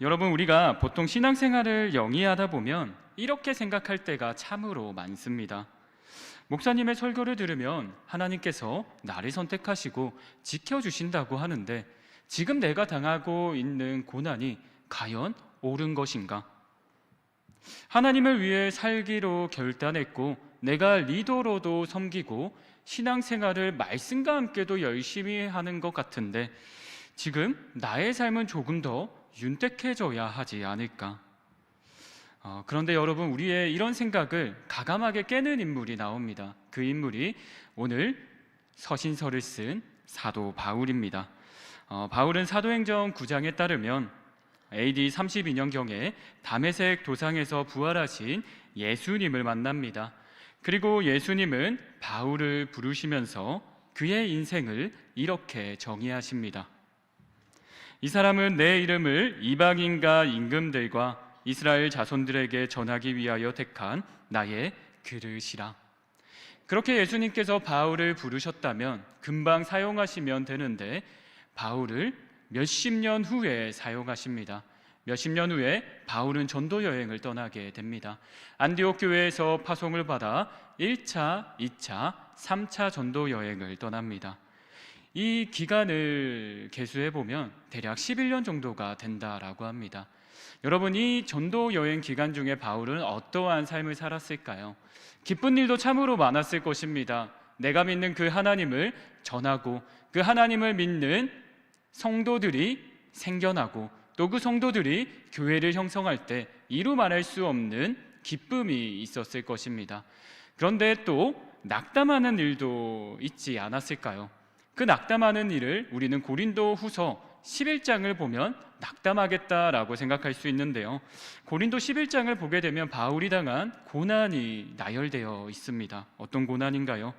여러분, 우리가 보통 신앙생활을 영위하다 보면 이렇게 생각할 때가 참으로 많습니다. 목사님의 설교를 들으면 하나님께서 나를 선택하시고 지켜주신다고 하는데, 지금 내가 당하고 있는 고난이 과연 옳은 것인가? 하나님을 위해 살기로 결단했고, 내가 리더로도 섬기고 신앙생활을 말씀과 함께도 열심히 하는 것 같은데, 지금 나의 삶은 조금 더 윤택해져야 하지 않을까? 그런데 여러분, 우리의 이런 생각을 가감하게 깨는 인물이 나옵니다. 그 인물이 오늘 서신서를 쓴 사도 바울입니다. 바울은 사도행전 9장에 따르면 AD 32년경에 다메섹 도상에서 부활하신 예수님을 만납니다. 그리고 예수님은 바울을 부르시면서 그의 인생을 이렇게 정의하십니다. 이 사람은 내 이름을 이방인과 임금들과 이스라엘 자손들에게 전하기 위하여 택한 나의 그릇이라. 그렇게 예수님께서 바울을 부르셨다면 금방 사용하시면 되는데, 바울을 몇십 년 후에 사용하십니다. 몇십 년 후에 바울은 전도 여행을 떠나게 됩니다. 안디옥 교회에서 파송을 받아 1차, 2차, 3차 전도 여행을 떠납니다. 이 기간을 계수해 보면 대략 11년 정도가 된다라고 합니다. 여러분, 이 전도 여행 기간 중에 바울은 어떠한 삶을 살았을까요? 기쁜 일도 참으로 많았을 것입니다. 내가 믿는 그 하나님을 전하고 그 하나님을 믿는 성도들이 생겨나고 또 그 성도들이 교회를 형성할 때 이루 말할 수 없는 기쁨이 있었을 것입니다. 그런데 또 낙담하는 일도 있지 않았을까요? 그 낙담하는 일을 우리는 고린도 후서 11장을 보면 낙담하겠다라고 생각할 수 있는데요, 고린도 11장을 보게 되면 바울이 당한 고난이 나열되어 있습니다. 어떤 고난인가요?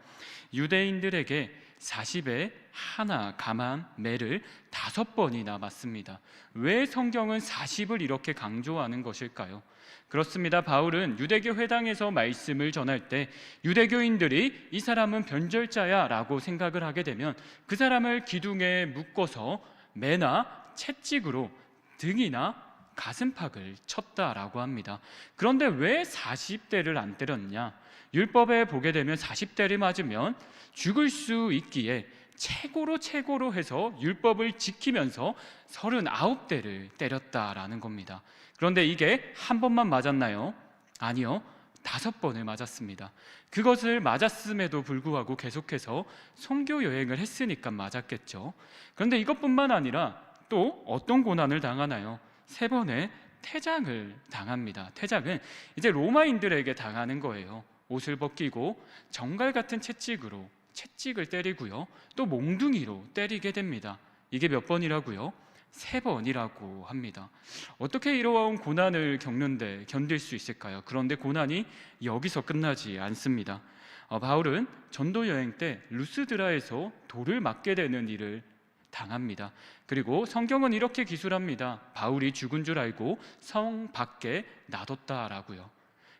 유대인들에게 40에 하나 감한 매를 5번이나 맞습니다. 왜 성경은 40을 이렇게 강조하는 것일까요? 그렇습니다. 바울은 유대교 회당에서 말씀을 전할 때 유대교인들이 이 사람은 변절자야 라고 생각을 하게 되면 그 사람을 기둥에 묶어서 매나 채찍으로 등이나 가슴팍을 쳤다라고 합니다. 그런데 왜 40대를 안 때렸냐? 율법에 보게 되면 40대를 맞으면 죽을 수 있기에 최고로 해서 율법을 지키면서 39대를 때렸다라는 겁니다. 그런데 이게 한 번만 맞았나요? 아니요, 5번을 맞았습니다. 그것을 맞았음에도 불구하고 계속해서 선교 여행을 했으니까 맞았겠죠. 그런데 이것뿐만 아니라 또 어떤 고난을 당하나요? 3번의 태장을 당합니다. 태장은 이제 로마인들에게 당하는 거예요. 옷을 벗기고 정갈 같은 채찍을 때리고요, 또 몽둥이로 때리게 됩니다. 이게 몇 번이라고요? 3번이라고 합니다. 어떻게 이러한 고난을 겪는데 견딜 수 있을까요? 그런데 고난이 여기서 끝나지 않습니다. 바울은 전도 여행 때 루스드라에서 돌을 맞게 되는 일을 당합니다. 그리고 성경은 이렇게 기술합니다. 바울이 죽은 줄 알고 성 밖에 놔뒀다라고요.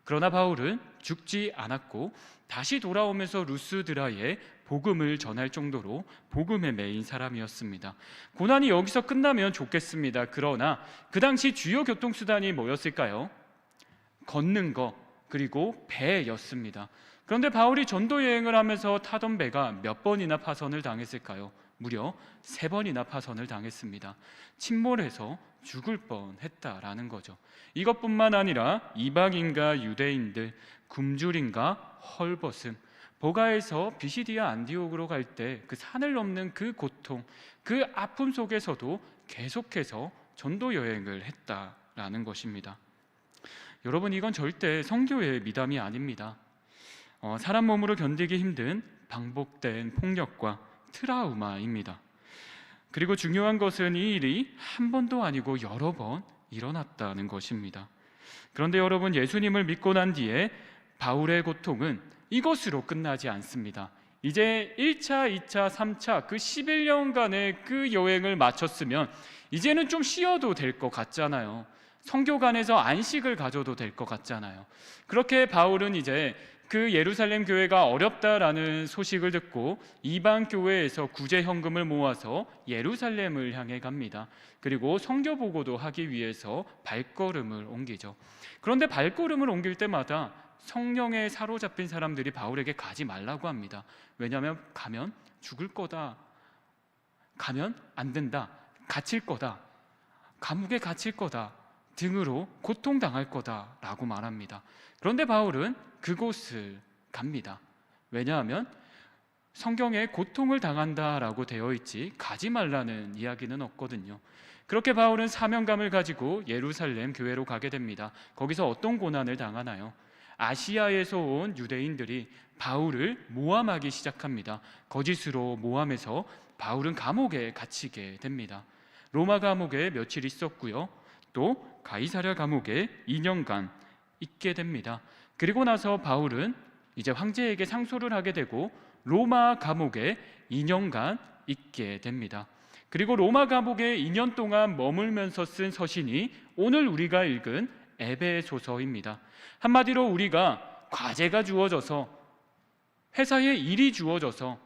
그러나 바울은 죽지 않았고 다시 돌아오면서 루스드라에 복음을 전할 정도로 복음에 매인 사람이었습니다. 고난이 여기서 끝나면 좋겠습니다. 그러나 그 당시 주요 교통수단이 뭐였을까요? 걷는 것, 그리고 배였습니다. 그런데 바울이 전도 여행을 하면서 타던 배가 몇 번이나 파선을 당했을까요? 무려 3번이나 파선을 당했습니다. 침몰해서 죽을 뻔했다라는 거죠. 이것뿐만 아니라 이방인과 유대인들, 굶주림과 헐벗음, 보가에서 비시디아 안디옥으로 갈 때 그 산을 넘는 그 고통, 그 아픔 속에서도 계속해서 전도 여행을 했다라는 것입니다. 여러분, 이건 절대 선교의 미담이 아닙니다. 사람 몸으로 견디기 힘든 반복된 폭력과 트라우마입니다. 그리고 중요한 것은 이 일이 한 번도 아니고 여러 번 일어났다는 것입니다. 그런데 여러분, 예수님을 믿고 난 뒤에 바울의 고통은 이것으로 끝나지 않습니다. 이제 1차, 2차, 3차 그 11년간의 그 여행을 마쳤으면 이제는 좀 쉬어도 될 것 같잖아요. 성교관에서 안식을 가져도 될 것 같잖아요. 그렇게 바울은 이제 그 예루살렘 교회가 어렵다라는 소식을 듣고 이방 교회에서 구제 현금을 모아서 예루살렘을 향해 갑니다. 그리고 성교 보고도 하기 위해서 발걸음을 옮기죠. 그런데 발걸음을 옮길 때마다 성령에 사로잡힌 사람들이 바울에게 가지 말라고 합니다. 왜냐하면 가면 죽을 거다, 가면 안 된다, 갇힐 거다, 감옥에 갇힐 거다 등으로 고통당할 거다라고 말합니다. 그런데 바울은 그곳을 갑니다. 왜냐하면 성경에 고통을 당한다라고 되어 있지 가지 말라는 이야기는 없거든요. 그렇게 바울은 사명감을 가지고 예루살렘 교회로 가게 됩니다. 거기서 어떤 고난을 당하나요? 아시아에서 온 유대인들이 바울을 모함하기 시작합니다. 거짓으로 모함해서 바울은 감옥에 갇히게 됩니다. 로마 감옥에 며칠 있었고요. 또 가이사랴 감옥에 2년간 있게 됩니다. 그리고 나서 바울은 이제 황제에게 상소를 하게 되고 로마 감옥에 2년간 있게 됩니다. 그리고 로마 감옥에 2년 동안 머물면서 쓴 서신이 오늘 우리가 읽은 에베소서입니다. 한마디로 우리가 과제가 주어져서, 회사에 일이 주어져서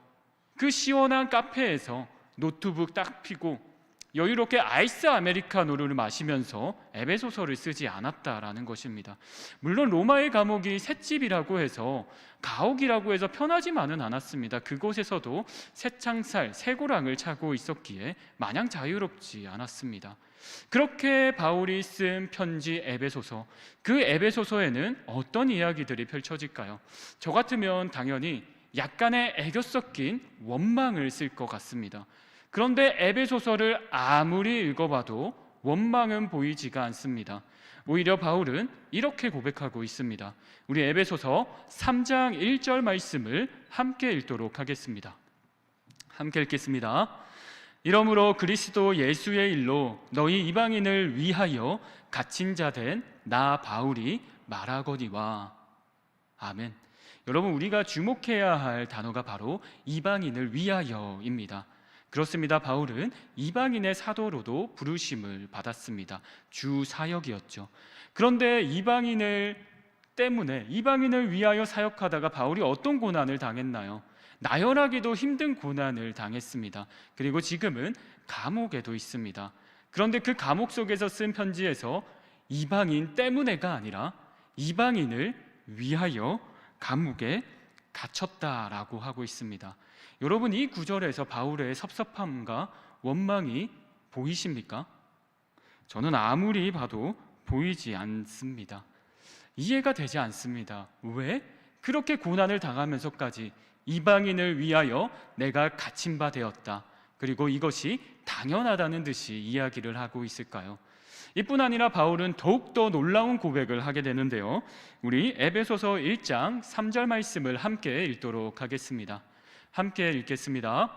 그 시원한 카페에서 노트북 딱 펴고 여유롭게 아이스 아메리카노를 마시면서 에베소서를 쓰지 않았다라는 것입니다. 물론 로마의 감옥이 셋집이라고 해서 가옥이라고 해서 편하지만은 않았습니다. 그곳에서도 새창살, 새고랑을 차고 있었기에 마냥 자유롭지 않았습니다. 그렇게 바울이 쓴 편지 에베소서, 그 에베소서에는 어떤 이야기들이 펼쳐질까요? 저 같으면 당연히 약간의 애교 섞인 원망을 쓸 것 같습니다. 그런데 에베소서를 아무리 읽어봐도 원망은 보이지가 않습니다. 오히려 바울은 이렇게 고백하고 있습니다. 우리 에베소서 3장 1절 말씀을 함께 읽도록 하겠습니다. 함께 읽겠습니다. 이러므로 그리스도 예수의 일로 너희 이방인을 위하여 갇힌 자 된 나 바울이 말하거니와. 아멘. 여러분, 우리가 주목해야 할 단어가 바로 이방인을 위하여입니다. 그렇습니다. 바울은 이방인의 사도로도 부르심을 받았습니다. 주 사역이었죠. 그런데 이방인을 위하여 사역하다가 바울이 어떤 고난을 당했나요? 나열하기도 힘든 고난을 당했습니다. 그리고 지금은 감옥에도 있습니다. 그런데 그 감옥 속에서 쓴 편지에서 이방인 때문에가 아니라 이방인을 위하여 감옥에 갇혔다라고 하고 있습니다. 여러분, 이 구절에서 바울의 섭섭함과 원망이 보이십니까? 저는 아무리 봐도 보이지 않습니다. 이해가 되지 않습니다. 왜? 그렇게 고난을 당하면서까지 이방인을 위하여 내가 갇힌 바 되었다, 그리고 이것이 당연하다는 듯이 이야기를 하고 있을까요? 이뿐 아니라 바울은 더욱더 놀라운 고백을 하게 되는데요. 우리 에베소서 1장 3절 말씀을 함께 읽도록 하겠습니다. 함께 읽겠습니다.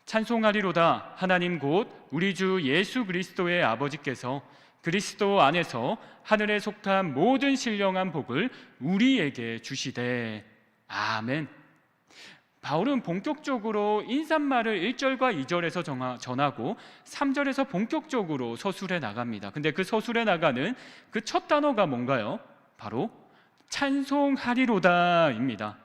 찬송하리로다. 하나님 곧 우리 주 예수 그리스도의 아버지께서 그리스도 안에서 하늘에 속한 모든 신령한 복을 우리에게 주시되. 아멘. 바울은 본격적으로 인사말을 1절과 2절에서 전하고 3절에서 본격적으로 서술해 나갑니다. 근데 그 서술해 나가는 그 첫 단어가 뭔가요? 바로 찬송하리로다입니다.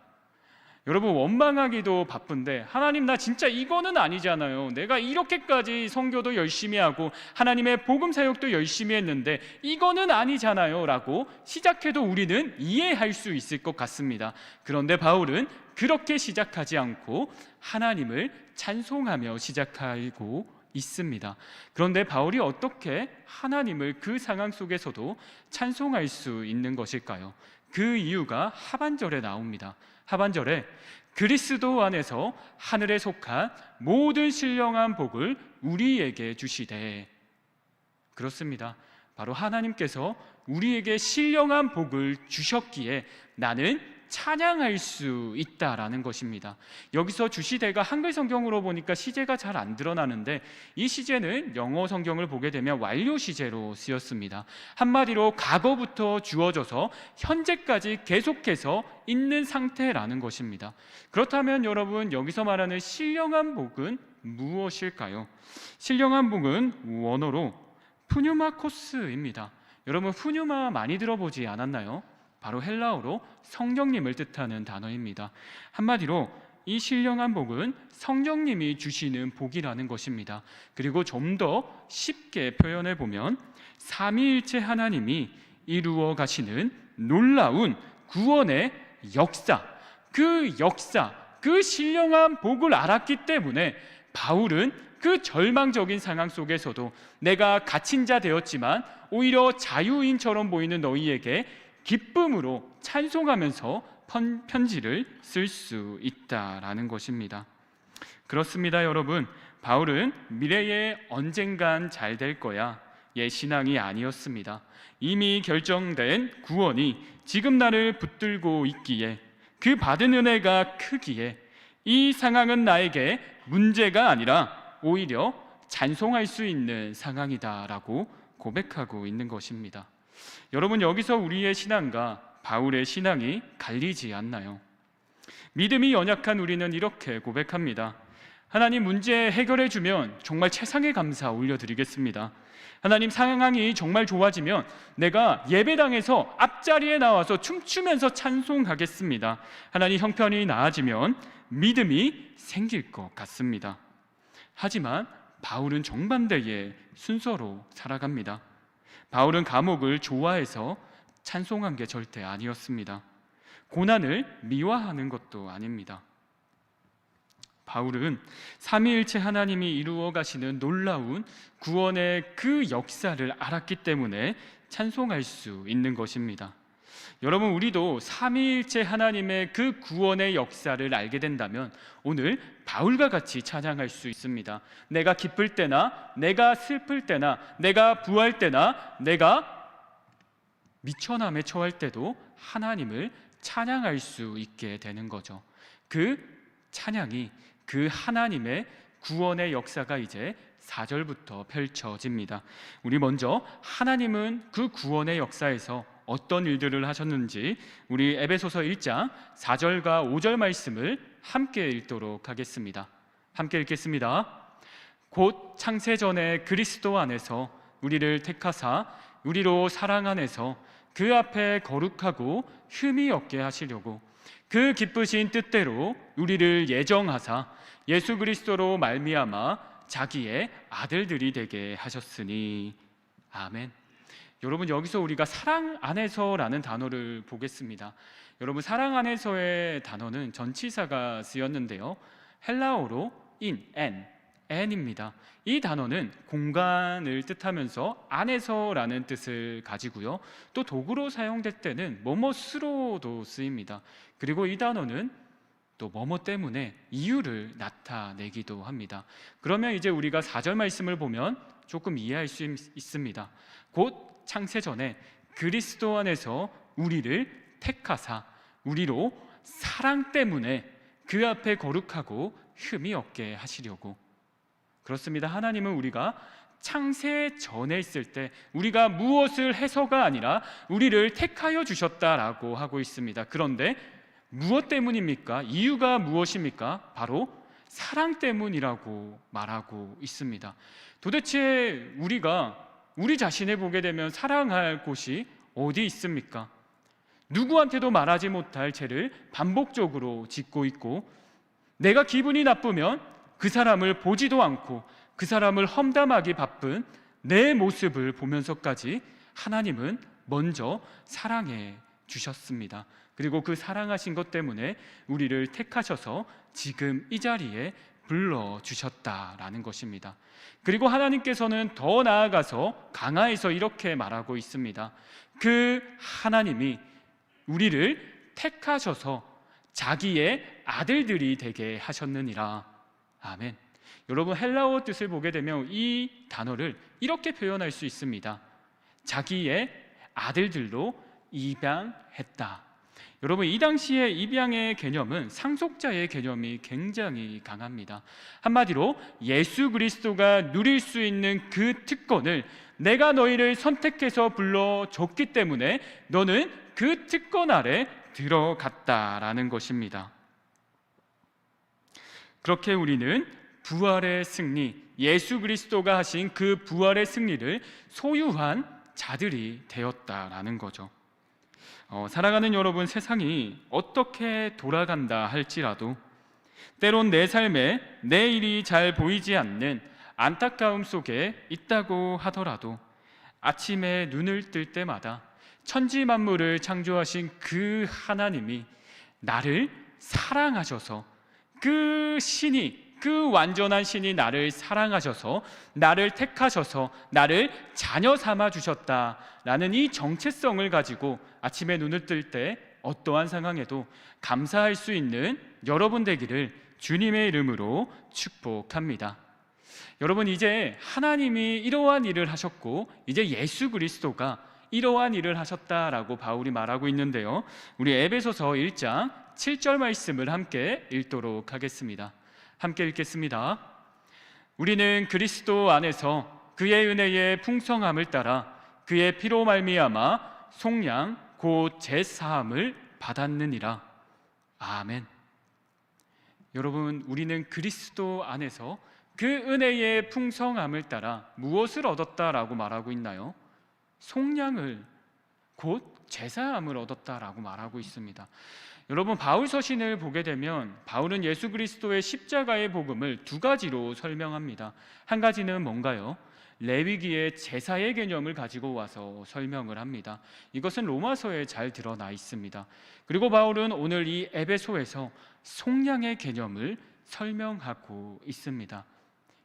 여러분, 원망하기도 바쁜데 하나님, 나 진짜 이거는 아니잖아요. 내가 이렇게까지 선교도 열심히 하고 하나님의 복음 사역도 열심히 했는데 이거는 아니잖아요 라고 시작해도 우리는 이해할 수 있을 것 같습니다. 그런데 바울은 그렇게 시작하지 않고 하나님을 찬송하며 시작하고 있습니다. 그런데 바울이 어떻게 하나님을 그 상황 속에서도 찬송할 수 있는 것일까요? 그 이유가 하반절에 나옵니다. 하반절에 그리스도 안에서 하늘에 속한 모든 신령한 복을 우리에게 주시되. 그렇습니다. 바로 하나님께서 우리에게 신령한 복을 주셨기에 나는 찬양할 수 있다라는 것입니다. 여기서 주시되가 한글 성경으로 보니까 시제가 잘 안 드러나는데 이 시제는 영어 성경을 보게 되면 완료 시제로 쓰였습니다. 한마디로 과거부터 주어져서 현재까지 계속해서 있는 상태라는 것입니다. 그렇다면 여러분, 여기서 말하는 신령한 복은 무엇일까요? 신령한 복은 원어로 푸뉴마코스입니다. 여러분, 푸뉴마 많이 들어보지 않았나요? 바로 헬라어로 성령님을 뜻하는 단어입니다. 한마디로 이 신령한 복은 성령님이 주시는 복이라는 것입니다. 그리고 좀 더 쉽게 표현해 보면 삼위일체 하나님이 이루어 가시는 놀라운 구원의 역사, 그 신령한 복을 알았기 때문에 바울은 그 절망적인 상황 속에서도 내가 갇힌 자 되었지만 오히려 자유인처럼 보이는 너희에게 기쁨으로 찬송하면서 편지를 쓸 수 있다라는 것입니다. 그렇습니다, 여러분. 바울은 미래에 언젠간 잘 될 거야 의 신앙이 아니었습니다. 이미 결정된 구원이 지금 나를 붙들고 있기에, 그 받은 은혜가 크기에 이 상황은 나에게 문제가 아니라 오히려 찬송할 수 있는 상황이다라고 고백하고 있는 것입니다. 여러분, 여기서 우리의 신앙과 바울의 신앙이 갈리지 않나요? 믿음이 연약한 우리는 이렇게 고백합니다. 하나님, 문제 해결해 주면 정말 최상의 감사 올려드리겠습니다. 하나님, 상황이 정말 좋아지면 내가 예배당에서 앞자리에 나와서 춤추면서 찬송하겠습니다. 하나님, 형편이 나아지면 믿음이 생길 것 같습니다. 하지만 바울은 정반대의 순서로 살아갑니다. 바울은 감옥을 좋아해서 찬송한 게 절대 아니었습니다. 고난을 미화하는 것도 아닙니다. 바울은 삼위일체 하나님이 이루어 가시는 놀라운 구원의 그 역사를 알았기 때문에 찬송할 수 있는 것입니다. 여러분, 우리도 삼위일체 하나님의 그 구원의 역사를 알게 된다면 오늘 바울과 같이 찬양할 수 있습니다. 내가 기쁠 때나 내가 슬플 때나 내가 부할 때나 내가 미천함에 처할 때도 하나님을 찬양할 수 있게 되는 거죠. 그 찬양이, 그 하나님의 구원의 역사가 이제 4절부터 펼쳐집니다. 우리 먼저 하나님은 그 구원의 역사에서 어떤 일들을 하셨는지 우리 에베소서 1장 4절과 5절 말씀을 함께 읽도록 하겠습니다. 함께 읽겠습니다. 곧 창세전에 그리스도 안에서 우리를 택하사 우리로 사랑 안에서 그 앞에 거룩하고 흠이 없게 하시려고 그 기쁘신 뜻대로 우리를 예정하사 예수 그리스도로 말미암아 자기의 아들들이 되게 하셨으니. 아멘. 여러분, 여기서 우리가 사랑 안에서라는 단어를 보겠습니다. 여러분, 사랑 안에서의 단어는 전치사가 쓰였는데요, 헬라어로 an입니다. 이 단어는 공간을 뜻하면서 안에서라는 뜻을 가지고요, 또 도구로 사용될 때는 뭐뭐스로도 쓰입니다. 그리고 이 단어는 또 뭐뭐 때문에 이유를 나타내기도 합니다. 그러면 이제 우리가 4절 말씀을 보면 조금 이해할 수 있습니다. 곧 창세전에 그리스도 안에서 우리를 택하사 우리로 사랑 때문에 그 앞에 거룩하고 흠이 없게 하시려고. 그렇습니다. 하나님은 우리가 창세 전에 있을 때 우리가 무엇을 해서가 아니라 우리를 택하여 주셨다라고 하고 있습니다. 그런데 무엇 때문입니까? 이유가 무엇입니까? 바로 사랑 때문이라고 말하고 있습니다. 도대체 우리가 우리 자신을 보게 되면 사랑할 곳이 어디 있습니까? 누구한테도 말하지 못할 죄를 반복적으로 짓고 있고, 내가 기분이 나쁘면 그 사람을 보지도 않고 그 사람을 험담하기 바쁜 내 모습을 보면서까지 하나님은 먼저 사랑해 주셨습니다. 그리고 그 사랑하신 것 때문에 우리를 택하셔서 지금 이 자리에 불러주셨다라는 것입니다. 그리고 하나님께서는 더 나아가서 강하에서 이렇게 말하고 있습니다. 그 하나님이 우리를 택하셔서 자기의 아들들이 되게 하셨느니라. 아멘. 여러분, 헬라어 뜻을 보게 되면 이 단어를 이렇게 표현할 수 있습니다. 자기의 아들들로 입양했다. 여러분, 이 당시에 입양의 개념은 상속자의 개념이 굉장히 강합니다. 한마디로 예수 그리스도가 누릴 수 있는 그 특권을 내가 너희를 선택해서 불러줬기 때문에 너는 그 특권 아래 들어갔다라는 것입니다. 그렇게 우리는 부활의 승리, 예수 그리스도가 하신 그 부활의 승리를 소유한 자들이 되었다라는 거죠. 살아가는 여러분, 세상이 어떻게 돌아간다 할지라도 때론 내 삶에 내일이 잘 보이지 않는 안타까움 속에 있다고 하더라도 아침에 눈을 뜰 때마다 천지 만물을 창조하신 그 하나님이 나를 사랑하셔서, 그 신이, 그 완전한 신이 나를 사랑하셔서 나를 택하셔서 나를 자녀 삼아 주셨다라는 이 정체성을 가지고 아침에 눈을 뜰 때 어떠한 상황에도 감사할 수 있는 여러분 되기를 주님의 이름으로 축복합니다. 여러분, 이제 하나님이 이러한 일을 하셨고 이제 예수 그리스도가 이러한 일을 하셨다라고 바울이 말하고 있는데요, 우리 에베소서 1장 7절 말씀을 함께 읽도록 하겠습니다. 함께 읽겠습니다. 우리는 그리스도 안에서 그의 은혜의 풍성함을 따라 그의 피로 말미암아 속량 곧 제사함을 받았느니라. 아멘. 여러분, 우리는 그리스도 안에서 그 은혜의 풍성함을 따라 무엇을 얻었다라고 말하고 있나요? 속량을, 곧 제사함을 얻었다라고 말하고 있습니다. 여러분, 바울 서신을 보게 되면 바울은 예수 그리스도의 십자가의 복음을 두 가지로 설명합니다. 한 가지는 뭔가요? 레위기의 제사의 개념을 가지고 와서 설명을 합니다. 이것은 로마서에 잘 드러나 있습니다. 그리고 바울은 오늘 이 에베소에서 속량의 개념을 설명하고 있습니다.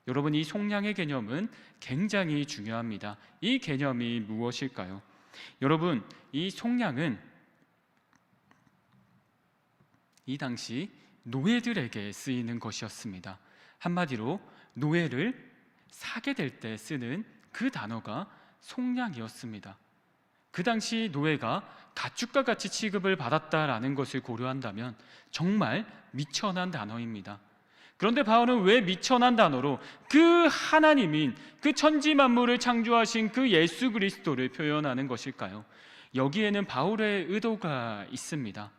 여러분, 이 속량의 개념은 굉장히 중요합니다. 이 개념이 무엇일까요? 여러분, 이 속량은 이 당시 노예들에게 쓰이는 것이었습니다. 한마디로 노예를 사게 될 때 쓰는 그 단어가 속량이었습니다. 그 당시 노예가 가축과 같이 취급을 받았다라는 것을 고려한다면 정말 미천한 단어입니다. 그런데 바울은 왜 미천한 단어로 그 하나님인, 그 천지 만물을 창조하신 그 예수 그리스도를 표현하는 것일까요? 여기에는 바울의 의도가 있습니다.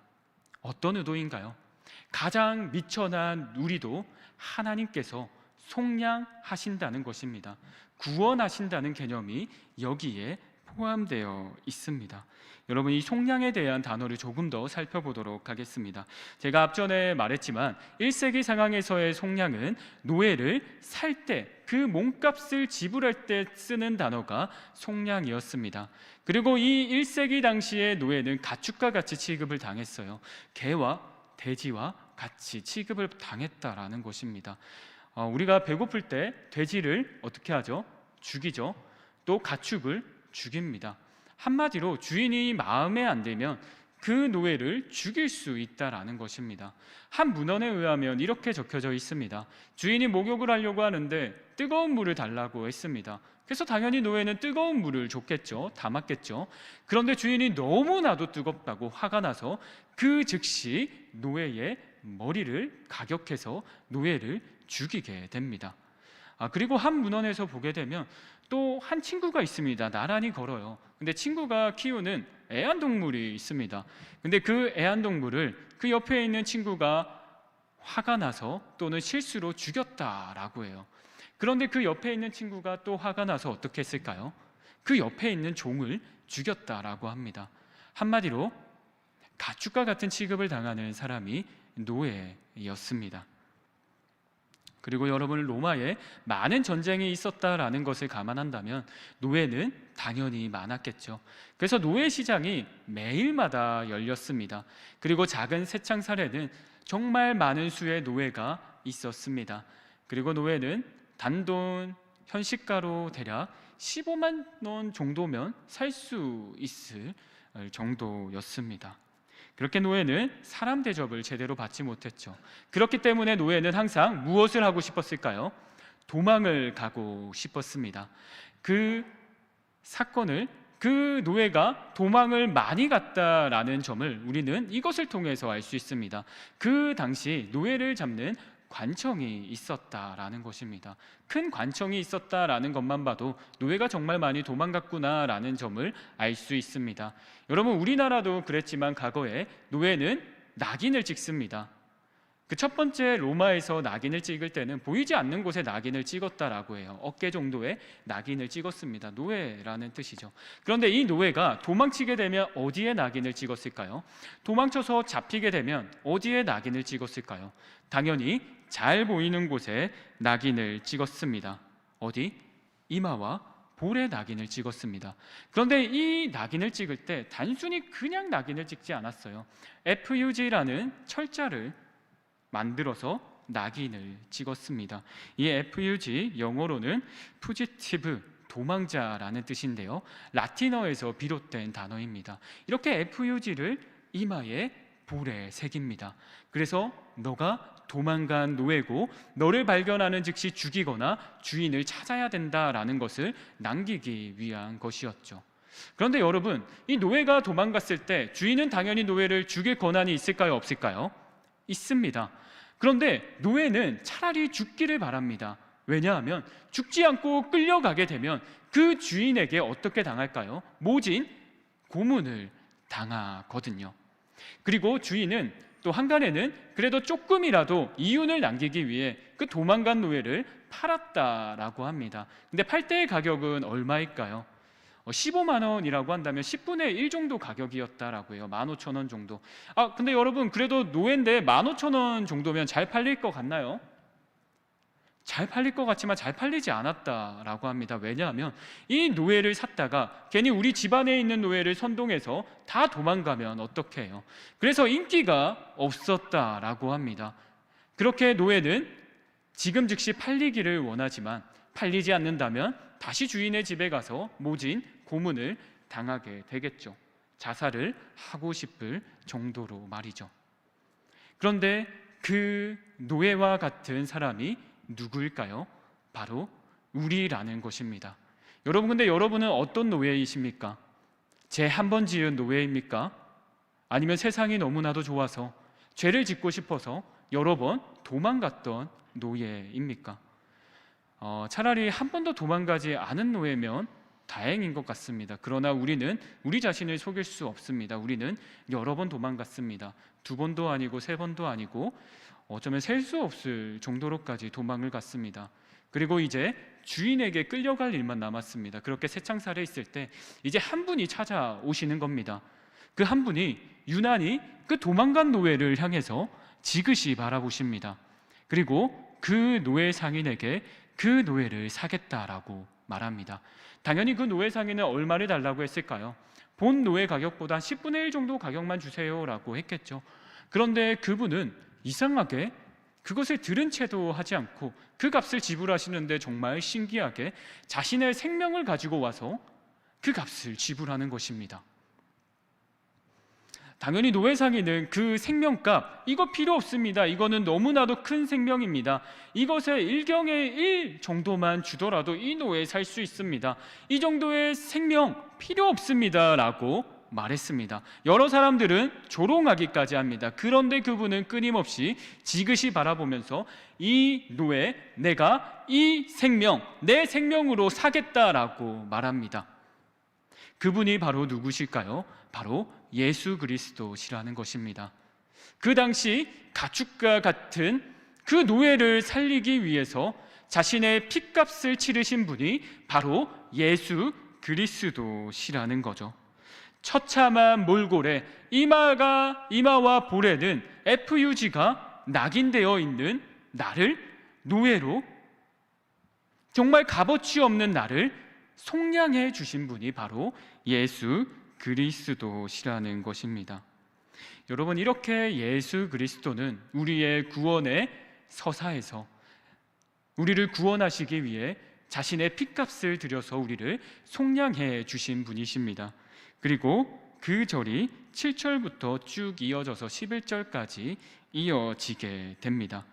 어떤 의도인가요? 가장 미천한 우리도 하나님께서 속량하신다는 것입니다. 구원하신다는 개념이 여기에 포함되어 있습니다. 여러분, 이 속량에 대한 단어를 조금 더 살펴보도록 하겠습니다. 제가 앞전에 말했지만 1세기 상황에서의 속량은 노예를 살 때, 그 몸값을 지불할 때 쓰는 단어가 속량이었습니다. 그리고 이 1세기 당시의 노예는 가축과 같이 취급을 당했어요. 개와 돼지와 같이 취급을 당했다라는 것입니다. 우리가 배고플 때 돼지를 어떻게 하죠? 죽이죠. 또 가축을 죽입니다. 한마디로 주인이 마음에 안 들면 그 노예를 죽일 수 있다라는 것입니다. 한 문헌에 의하면 이렇게 적혀져 있습니다. 주인이 목욕을 하려고 하는데 뜨거운 물을 달라고 했습니다. 그래서 당연히 노예는 뜨거운 물을 줬겠죠. 담았겠죠. 그런데 주인이 너무나도 뜨겁다고 화가 나서 그 즉시 노예의 머리를 가격해서 노예를 죽이게 됩니다. 그리고 한 문헌에서 보게 되면 또 한 친구가 있습니다. 나란히 걸어요. 근데 친구가 키우는 애완동물이 있습니다. 근데 그 애완동물을 그 옆에 있는 친구가 화가 나서 또는 실수로 죽였다라고 해요. 그런데 그 옆에 있는 친구가 또 화가 나서 어떻게 했을까요? 그 옆에 있는 종을 죽였다라고 합니다. 한마디로 가축과 같은 취급을 당하는 사람이 노예였습니다. 그리고 여러분, 로마에 많은 전쟁이 있었다라는 것을 감안한다면 노예는 당연히 많았겠죠. 그래서 노예 시장이 매일마다 열렸습니다. 그리고 작은 새창살에는 정말 많은 수의 노예가 있었습니다. 그리고 노예는 단돈 현시가로 대략 15만 원 정도면 살 수 있을 정도였습니다. 그렇게 노예는 사람 대접을 제대로 받지 못했죠. 그렇기 때문에 노예는 항상 무엇을 하고 싶었을까요? 도망을 가고 싶었습니다. 그 사건을, 그 노예가 도망을 많이 갔다라는 점을 우리는 이것을 통해서 알 수 있습니다. 그 당시 노예를 잡는 관청이 있었다라는 것입니다. 큰 관청이 있었다라는 것만 봐도 노예가 정말 많이 도망갔구나라는 점을 알 수 있습니다. 여러분, 우리나라도 그랬지만 과거에 노예는 낙인을 찍습니다. 그 첫 번째 로마에서 낙인을 찍을 때는 보이지 않는 곳에 낙인을 찍었다라고 해요. 어깨 정도에 낙인을 찍었습니다. 노예라는 뜻이죠. 그런데 이 노예가 도망치게 되면 어디에 낙인을 찍었을까요? 도망쳐서 잡히게 되면 어디에 낙인을 찍었을까요? 당연히 잘 보이는 곳에 낙인을 찍었습니다. 어디? 이마와 볼에 낙인을 찍었습니다. 그런데 이 낙인을 찍을 때 단순히 그냥 낙인을 찍지 않았어요. FUG라는 철자를 만들어서 낙인을 찍었습니다. 이 FUG 영어로는 fugitive, 도망자라는 뜻인데요. 라틴어에서 비롯된 단어입니다. 이렇게 FUG를 이마에 볼에 새깁니다. 그래서 너가 도망간 노예고 너를 발견하는 즉시 죽이거나 주인을 찾아야 된다라는 것을 남기기 위한 것이었죠. 그런데 여러분, 이 노예가 도망갔을 때 주인은 당연히 노예를 죽일 권한이 있을까요? 없을까요? 있습니다. 그런데 노예는 차라리 죽기를 바랍니다. 왜냐하면 죽지 않고 끌려가게 되면 그 주인에게 어떻게 당할까요? 모진 고문을 당하거든요. 그리고 주인은 또 한간에는 그래도 조금이라도 이윤을 남기기 위해 그 도망간 노예를 팔았다라고 합니다. 근데 팔 때의 가격은 얼마일까요? 15만 원이라고 한다면 10분의 1 정도 가격이었다라고 해요. 15,000원 정도. 근데 여러분, 그래도 노예인데 15,000원 정도면 잘 팔릴 것 같나요? 잘 팔릴 것 같지만 잘 팔리지 않았다라고 합니다. 왜냐하면 이 노예를 샀다가 괜히 우리 집안에 있는 노예를 선동해서 다 도망가면 어떻게 해요? 그래서 인기가 없었다라고 합니다. 그렇게 노예는 지금 즉시 팔리기를 원하지만 팔리지 않는다면 다시 주인의 집에 가서 모진 고문을 당하게 되겠죠. 자살을 하고 싶을 정도로 말이죠. 그런데 그 노예와 같은 사람이 누구일까요? 바로 우리라는 것입니다. 여러분, 근데 여러분은 어떤 노예이십니까? 죄 한 번 지은 노예입니까? 아니면 세상이 너무나도 좋아서 죄를 짓고 싶어서 여러 번 도망갔던 노예입니까? 차라리 한 번도 도망가지 않은 노예면 다행인 것 같습니다. 그러나 우리는 우리 자신을 속일 수 없습니다. 우리는 여러 번 도망갔습니다. 2번도 아니고 3번도 아니고 어쩌면 셀 수 없을 정도로까지 도망을 갔습니다. 그리고 이제 주인에게 끌려갈 일만 남았습니다. 그렇게 새창살에 있을 때 이제 한 분이 찾아오시는 겁니다. 그 한 분이 유난히 그 도망간 노예를 향해서 지그시 바라보십니다. 그리고 그 노예 상인에게 그 노예를 사겠다라고 말합니다. 당연히 그 노예 상인은 얼마를 달라고 했을까요? 본 노예 가격보다 10분의 1 정도 가격만 주세요라고 했겠죠. 그런데 그분은 이상하게 그것을 들은 채도 하지 않고 그 값을 지불하시는데 정말 신기하게 자신의 생명을 가지고 와서 그 값을 지불하는 것입니다. 당연히 노예 상인은 그 생명값, 이거 필요 없습니다. 이거는 너무나도 큰 생명입니다. 이것의 1경의 1 정도만 주더라도 이 노예 살 수 있습니다. 이 정도의 생명 필요 없습니다 라고 말했습니다. 여러 사람들은 조롱하기까지 합니다. 그런데 그분은 끊임없이 지그시 바라보면서 이 노예, 내가 이 생명, 내 생명으로 사겠다라고 말합니다. 그분이 바로 누구실까요? 바로 예수 그리스도시라는 것입니다. 그 당시 가축과 같은 그 노예를 살리기 위해서 자신의 핏값을 치르신 분이 바로 예수 그리스도시라는 거죠. 처참한 몰골에 이마와 볼에는 FUG가 낙인되어 있는 나를 노예로, 정말 값어치 없는 나를 속량해 주신 분이 바로 예수 그리스도시라는 것입니다. 여러분, 이렇게 예수 그리스도는 우리의 구원의 서사에서 우리를 구원하시기 위해 자신의 핏값을 들여서 우리를 속량해 주신 분이십니다. 그리고 그 절이 7절부터 쭉 이어져서 11절까지 이어지게 됩니다.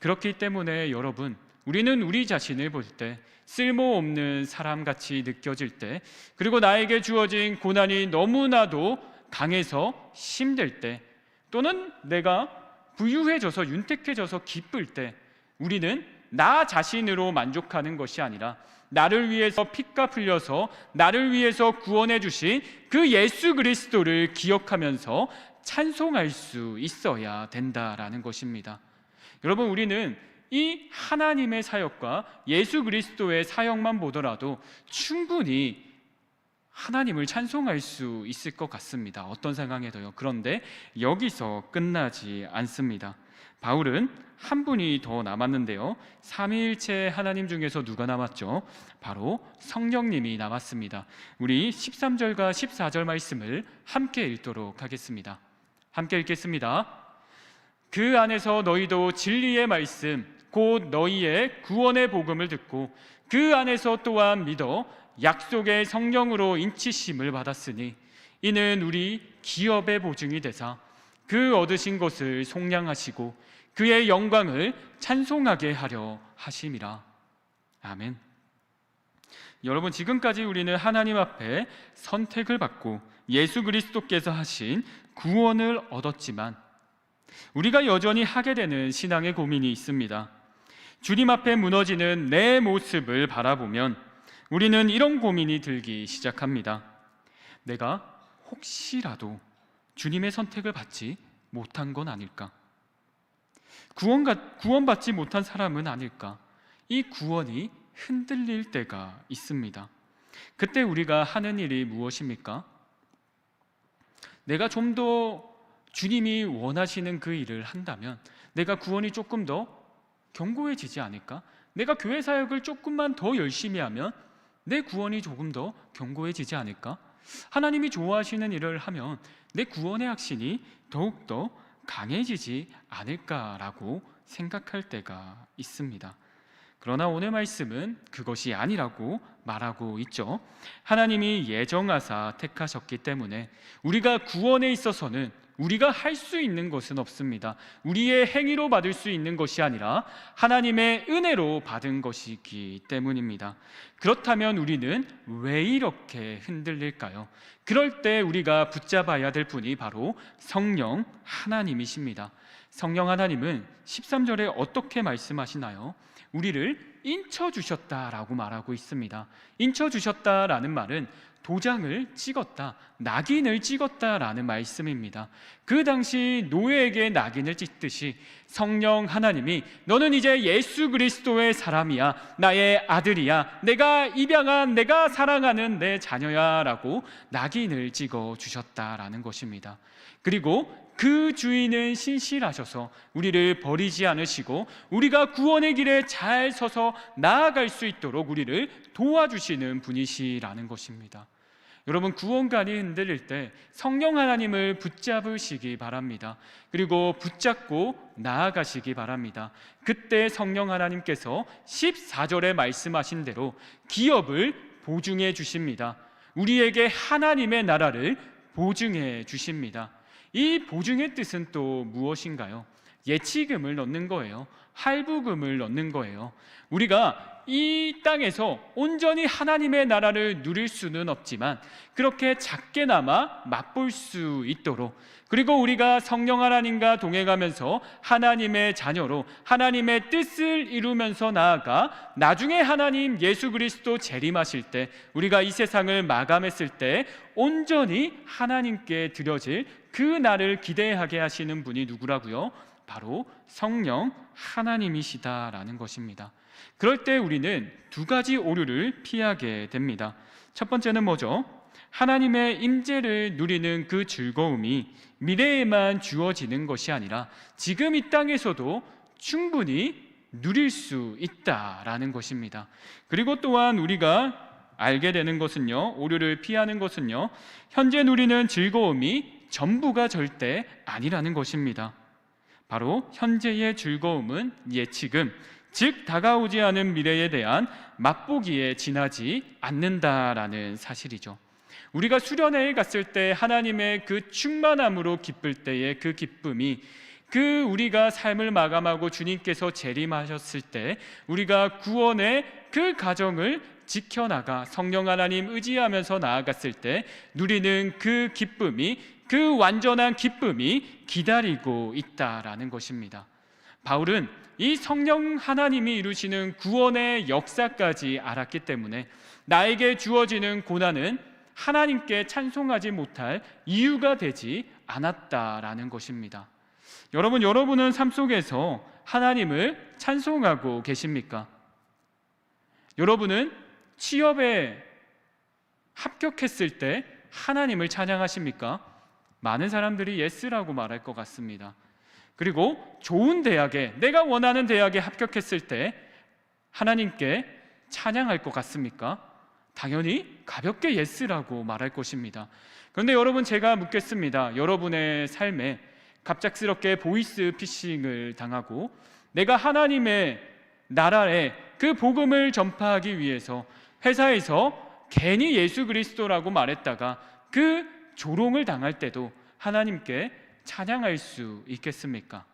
그렇기 때문에 여러분, 우리는 우리 자신을 볼 때 쓸모없는 사람같이 느껴질 때, 그리고 나에게 주어진 고난이 너무나도 강해서 힘들 때, 또는 내가 부유해져서 윤택해져서 기쁠 때, 우리는 나 자신으로 만족하는 것이 아니라 나를 위해서 피값 흘려서 나를 위해서 구원해 주신 그 예수 그리스도를 기억하면서 찬송할 수 있어야 된다라는 것입니다. 여러분, 우리는 이 하나님의 사역과 예수 그리스도의 사역만 보더라도 충분히 하나님을 찬송할 수 있을 것 같습니다. 어떤 상황에도요. 그런데 여기서 끝나지 않습니다. 바울은 한 분이 더 남았는데요, 삼위일체 하나님 중에서 누가 남았죠? 바로 성령님이 남았습니다. 우리 13절과 14절 말씀을 함께 읽도록 하겠습니다. 함께 읽겠습니다. 그 안에서 너희도 진리의 말씀 곧 너희의 구원의 복음을 듣고 그 안에서 또한 믿어 약속의 성령으로 인치심을 받았으니 이는 우리 기업의 보증이 되사 그 얻으신 것을 속량하시고 그의 영광을 찬송하게 하려 하심이라. 아멘. 여러분, 지금까지 우리는 하나님 앞에 선택을 받고 예수 그리스도께서 하신 구원을 얻었지만 우리가 여전히 하게 되는 신앙의 고민이 있습니다. 주님 앞에 무너지는 내 모습을 바라보면 우리는 이런 고민이 들기 시작합니다. 내가 혹시라도 주님의 선택을 받지 못한 건 아닐까? 구원받지 못한 사람은 아닐까? 이 구원이 흔들릴 때가 있습니다. 그때 우리가 하는 일이 무엇입니까? 내가 좀 더 주님이 원하시는 그 일을 한다면 내가 구원이 조금 더 견고해지지 않을까? 내가 교회 사역을 조금만 더 열심히 하면 내 구원이 조금 더 견고해지지 않을까? 하나님이 좋아하시는 일을 하면 내 구원의 확신이 더욱더 강해지지 않을까라고 생각할 때가 있습니다. 그러나 오늘 말씀은 그것이 아니라고 말하고 있죠. 하나님이 예정하사 택하셨기 때문에 우리가 구원에 있어서는 우리가 할 수 있는 것은 없습니다. 우리의 행위로 받을 수 있는 것이 아니라 하나님의 은혜로 받은 것이기 때문입니다. 그렇다면 우리는 왜 이렇게 흔들릴까요? 그럴 때 우리가 붙잡아야 될 분이 바로 성령 하나님이십니다. 성령 하나님은 13절에 어떻게 말씀하시나요? 우리를 인쳐주셨다라고 말하고 있습니다. 인쳐주셨다라는 말은 도장을 찍었다, 낙인을 찍었다라는 말씀입니다. 그 당시 노예에게 낙인을 찍듯이 성령 하나님이 너는 이제 예수 그리스도의 사람이야, 나의 아들이야, 내가 입양한, 내가 사랑하는 내 자녀야 라고 낙인을 찍어 주셨다라는 것입니다. 그리고 그 주인은 신실하셔서 우리를 버리지 않으시고 우리가 구원의 길에 잘 서서 나아갈 수 있도록 우리를 도와주시는 분이시라는 것입니다. 여러분, 구원관이 흔들릴 때 성령 하나님을 붙잡으시기 바랍니다. 그리고 붙잡고 나아가시기 바랍니다. 그때 성령 하나님께서 14절에 말씀하신 대로 기업을 보증해 주십니다. 우리에게 하나님의 나라를 보증해 주십니다. 이 보증의 뜻은 또 무엇인가요? 예치금을 넣는 거예요. 할부금을 넣는 거예요. 우리가 이 땅에서 온전히 하나님의 나라를 누릴 수는 없지만 그렇게 작게나마 맛볼 수 있도록, 그리고 우리가 성령 하나님과 동행하면서 하나님의 자녀로 하나님의 뜻을 이루면서 나아가 나중에 하나님 예수 그리스도 재림하실 때 우리가 이 세상을 마감했을 때 온전히 하나님께 드려질 그 날을 기대하게 하시는 분이 누구라고요? 바로 성령 하나님이시다라는 것입니다. 그럴 때 우리는 두 가지 오류를 피하게 됩니다. 첫 번째는 뭐죠? 하나님의 임재를 누리는 그 즐거움이 미래에만 주어지는 것이 아니라 지금 이 땅에서도 충분히 누릴 수 있다라는 것입니다. 그리고 또한 우리가 알게 되는 것은요, 오류를 피하는 것은요, 현재 누리는 즐거움이 전부가 절대 아니라는 것입니다. 바로 현재의 즐거움은 예치금, 즉 다가오지 않은 미래에 대한 맛보기에 지나지 않는다라는 사실이죠. 우리가 수련회에 갔을 때 하나님의 그 충만함으로 기쁠 때의 그 기쁨이, 그 우리가 삶을 마감하고 주님께서 재림하셨을 때 우리가 구원의 그 가정을 지켜나가 성령 하나님 의지하면서 나아갔을 때 누리는 그 기쁨이, 그 완전한 기쁨이 기다리고 있다라는 것입니다. 바울은 이 성령 하나님이 이루시는 구원의 역사까지 알았기 때문에 나에게 주어지는 고난은 하나님께 찬송하지 못할 이유가 되지 않았다라는 것입니다. 여러분은 삶 속에서 하나님을 찬송하고 계십니까? 여러분은 취업에 합격했을 때 하나님을 찬양하십니까? 많은 사람들이 예스라고 말할 것 같습니다. 그리고 좋은 대학에, 내가 원하는 대학에 합격했을 때 하나님께 찬양할 것 같습니까? 당연히 가볍게 예스라고 말할 것입니다. 그런데 여러분, 제가 묻겠습니다. 여러분의 삶에 갑작스럽게 보이스 피싱을 당하고 내가 하나님의 나라에 그 복음을 전파하기 위해서 회사에서 괜히 예수 그리스도라고 말했다가 그 조롱을 당할 때도 하나님께 찬양할 수 있겠습니까?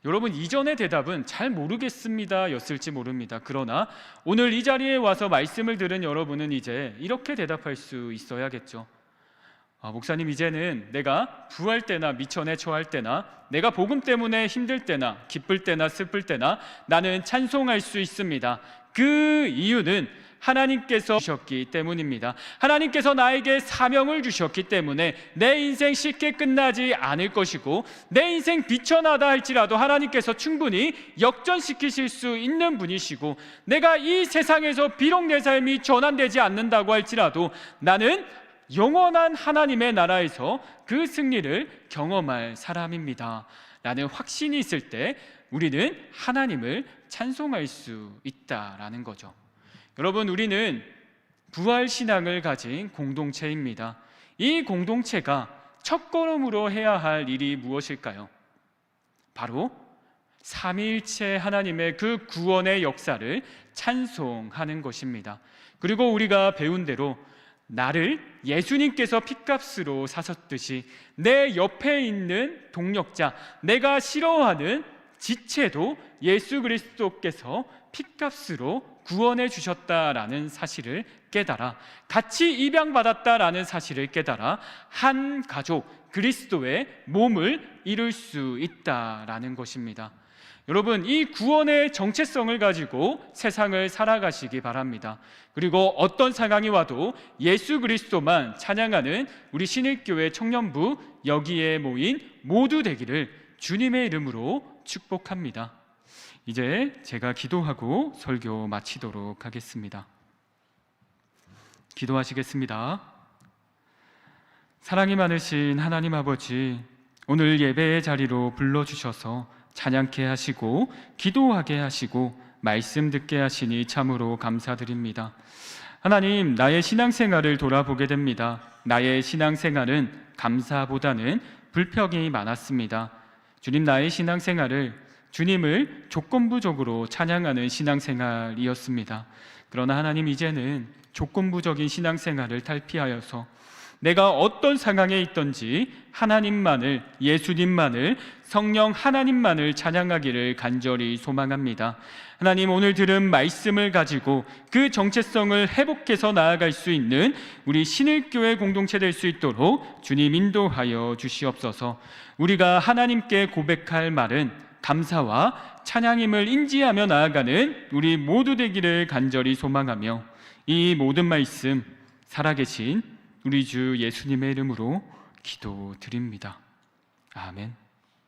여러분, 이전의 대답은 잘 모르겠습니다 였을지 모릅니다. 그러나 오늘 이 자리에 와서 말씀을 들은 여러분은 이제 이렇게 대답할 수 있어야겠죠. 목사님, 이제는 내가 부할 때나 미천에 처할 때나 내가 복음 때문에 힘들 때나 기쁠 때나 슬플 때나 나는 찬송할 수 있습니다. 그 이유는 하나님께서 주셨기 때문입니다. 하나님께서 나에게 사명을 주셨기 때문에 내 인생 쉽게 끝나지 않을 것이고, 내 인생 비천하다 할지라도 하나님께서 충분히 역전시키실 수 있는 분이시고, 내가 이 세상에서 비록 내 삶이 전환되지 않는다고 할지라도 나는 영원한 하나님의 나라에서 그 승리를 경험할 사람입니다 라는 확신이 있을 때 우리는 하나님을 찬송할 수 있다라는 거죠. 여러분, 우리는 부활신앙을 가진 공동체입니다. 이 공동체가 첫걸음으로 해야 할 일이 무엇일까요? 바로 삼위일체 하나님의 그 구원의 역사를 찬송하는 것입니다. 그리고 우리가 배운 대로 나를 예수님께서 핏값으로 사셨듯이 내 옆에 있는 동력자, 내가 싫어하는 지체도 예수 그리스도께서 핏값으로 구원해 주셨다라는 사실을 깨달아, 같이 입양받았다라는 사실을 깨달아 한 가족 그리스도의 몸을 이룰 수 있다라는 것입니다. 여러분, 이 구원의 정체성을 가지고 세상을 살아가시기 바랍니다. 그리고 어떤 상황이 와도 예수 그리스도만 찬양하는 우리 신일교회 청년부 여기에 모인 모두 되기를 주님의 이름으로 축복합니다. 이제 제가 기도하고 설교 마치도록 하겠습니다. 기도하시겠습니다. 사랑이 많으신 하나님 아버지, 오늘 예배의 자리로 불러주셔서 찬양케 하시고 기도하게 하시고 말씀 듣게 하시니 참으로 감사드립니다. 하나님, 나의 신앙생활을 돌아보게 됩니다. 나의 신앙생활은 감사보다는 불평이 많았습니다. 주님, 나의 신앙생활을 주님을 조건부적으로 찬양하는 신앙생활이었습니다. 그러나 하나님, 이제는 조건부적인 신앙생활을 탈피하여서 내가 어떤 상황에 있든지 하나님만을, 예수님만을, 성령 하나님만을 찬양하기를 간절히 소망합니다. 하나님, 오늘 들은 말씀을 가지고 그 정체성을 회복해서 나아갈 수 있는 우리 신일교회 공동체 될 수 있도록 주님 인도하여 주시옵소서. 우리가 하나님께 고백할 말은 감사와 찬양임을 인지하며 나아가는 우리 모두 되기를 간절히 소망하며 이 모든 말씀 살아계신 우리 주 예수님의 이름으로 기도드립니다. 아멘.